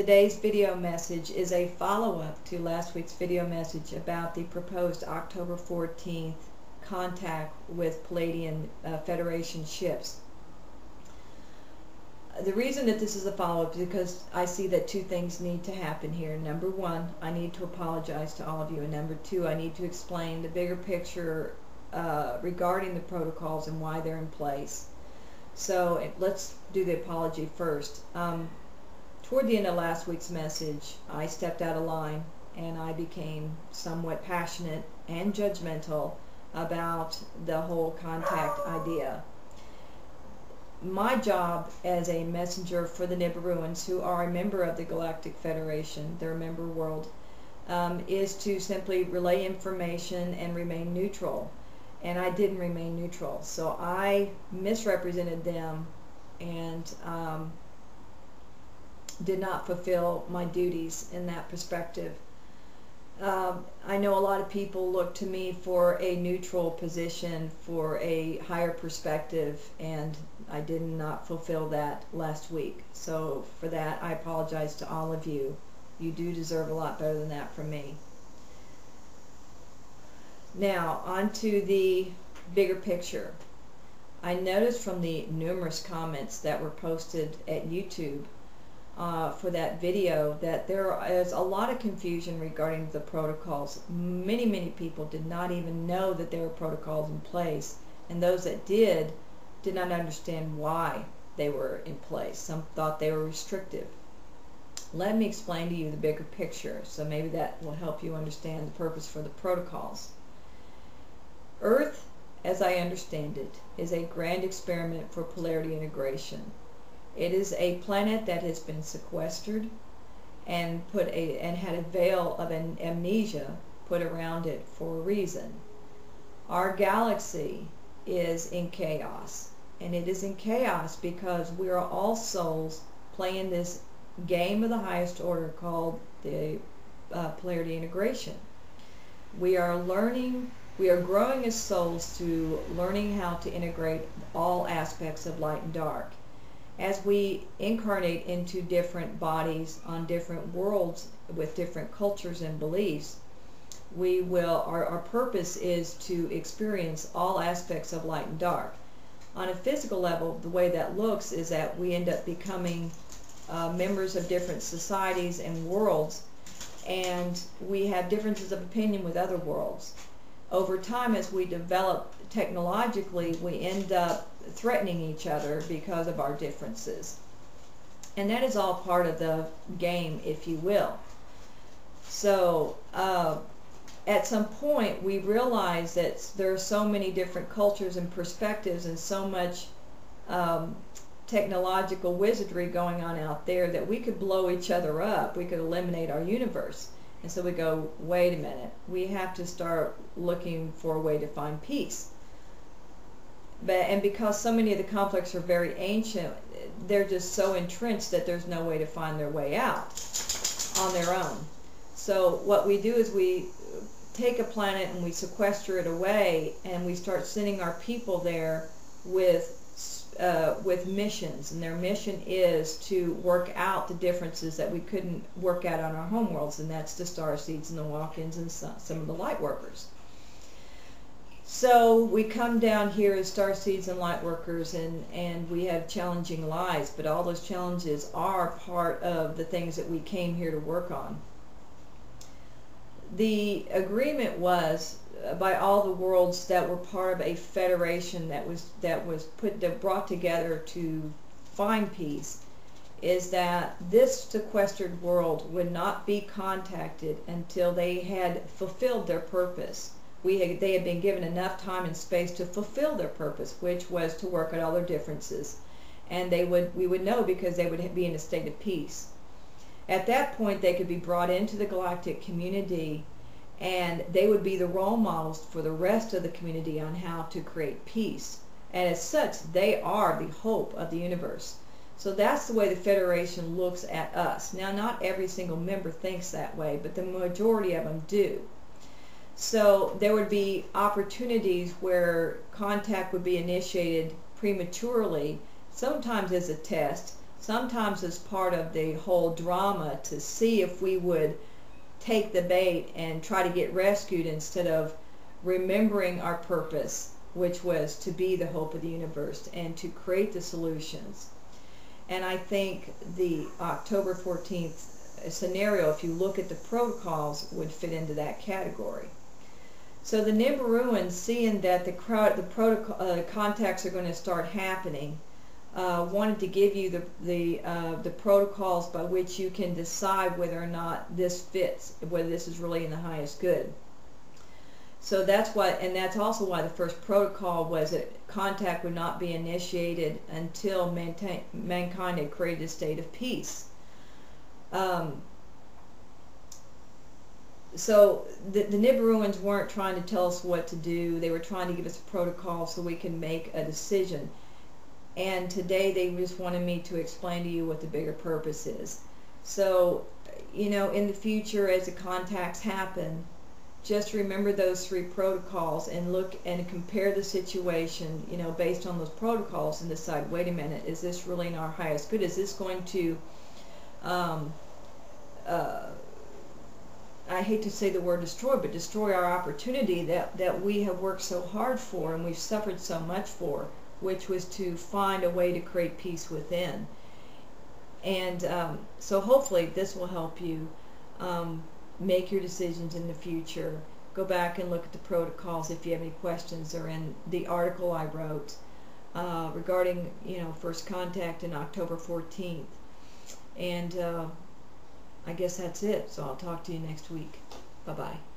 Today's video message is a follow-up to last week's video message about the proposed October 14th contact with Palladian Federation ships. The reason that this is a follow-up is because I see that two things need to happen here. Number one, I need to apologize to all of you, and number two, I need to explain the bigger picture regarding the protocols and why they're in place. So let's do the apology first. Toward the end of last week's message, I stepped out of line and I became somewhat passionate and judgmental about the whole contact idea. My job as a messenger for the Nibiruans, who are a member of the Galactic Federation, their member world, is to simply relay information and remain neutral. And I didn't remain neutral, so I misrepresented them and did not fulfill my duties in that perspective. I know a lot of people look to me for a neutral position, for a higher perspective, and I did not fulfill that last week. So for that, I apologize to all of you. You do deserve a lot better than that from me. Now, on to the bigger picture. I noticed from the numerous comments that were posted at YouTube for that video that there is a lot of confusion regarding the protocols. Many people did not even know that there were protocols in place, and those that did not understand why they were in place. Some thought they were restrictive. Let me explain to you the bigger picture, so maybe that will help you understand the purpose for the protocols. Earth, as I understand it, is a grand experiment for polarity integration. It is a planet that has been sequestered and had a veil of amnesia put around it for a reason. Our galaxy is in chaos, and it is in chaos because we are all souls playing this game of the highest order called the polarity integration. We are growing as souls to learning how to integrate all aspects of light and dark. As we incarnate into different bodies on different worlds with different cultures and beliefs, our purpose is to experience all aspects of light and dark. On a physical level, the way that looks is that we end up becoming members of different societies and worlds, and we have differences of opinion with other worlds. Over time, as we develop technologically, we end up threatening each other because of our differences. And that is all part of the game, if you will. So at some point, we realize that there are so many different cultures and perspectives and so much technological wizardry going on out there that we could blow each other up. We could eliminate our universe. And so we go, wait a minute, we have to start looking for a way to find peace. And because so many of the conflicts are very ancient, they're just so entrenched that there's no way to find their way out on their own. So what we do is we take a planet and we sequester it away, and we start sending our people there with missions, and their mission is to work out the differences that we couldn't work out on our home worlds, and that's the starseeds and the walk-ins and some of the light workers. So we come down here as starseeds and light workers, and we have challenging lives, but all those challenges are part of the things that we came here to work on. The agreement was by all the worlds that were part of a federation that was brought together to find peace, is that this sequestered world would not be contacted until they had fulfilled their purpose. They had been given enough time and space to fulfill their purpose, which was to work out all their differences, and we would know because they would be in a state of peace. At that point, they could be brought into the galactic community, and they would be the role models for the rest of the community on how to create peace. And as such, they are the hope of the universe. So that's the way the Federation looks at us. Now, not every single member thinks that way, but the majority of them do. So there would be opportunities where contact would be initiated prematurely, sometimes as a test, sometimes as part of the whole drama to see if we would take the bait and try to get rescued instead of remembering our purpose, which was to be the hope of the universe and to create the solutions. And I think the October 14th scenario, if you look at the protocols, would fit into that category. So the Nibiruans, seeing that the contacts are going to start happening, wanted to give you the protocols by which you can decide whether or not this fits, whether this is really in the highest good. So that's what, and that's also why the first protocol was that contact would not be initiated until mankind had created a state of peace. So the Nibiruans weren't trying to tell us what to do. They were trying to give us a protocol so we can make a decision. And today they just wanted me to explain to you what the bigger purpose is. So, you know, in the future as the contacts happen, just remember those 3 protocols and look and compare the situation, you know, based on those protocols and decide, wait a minute, is this really in our highest good? Is this going to, I hate to say the word destroy, but destroy our opportunity that we have worked so hard for and we've suffered so much for, which was to find a way to create peace within. And so hopefully this will help you make your decisions in the future. Go back and look at the protocols if you have any questions. They're in the article I wrote regarding, you know, first contact in October 14th. And I guess that's it. So I'll talk to you next week. Bye-bye.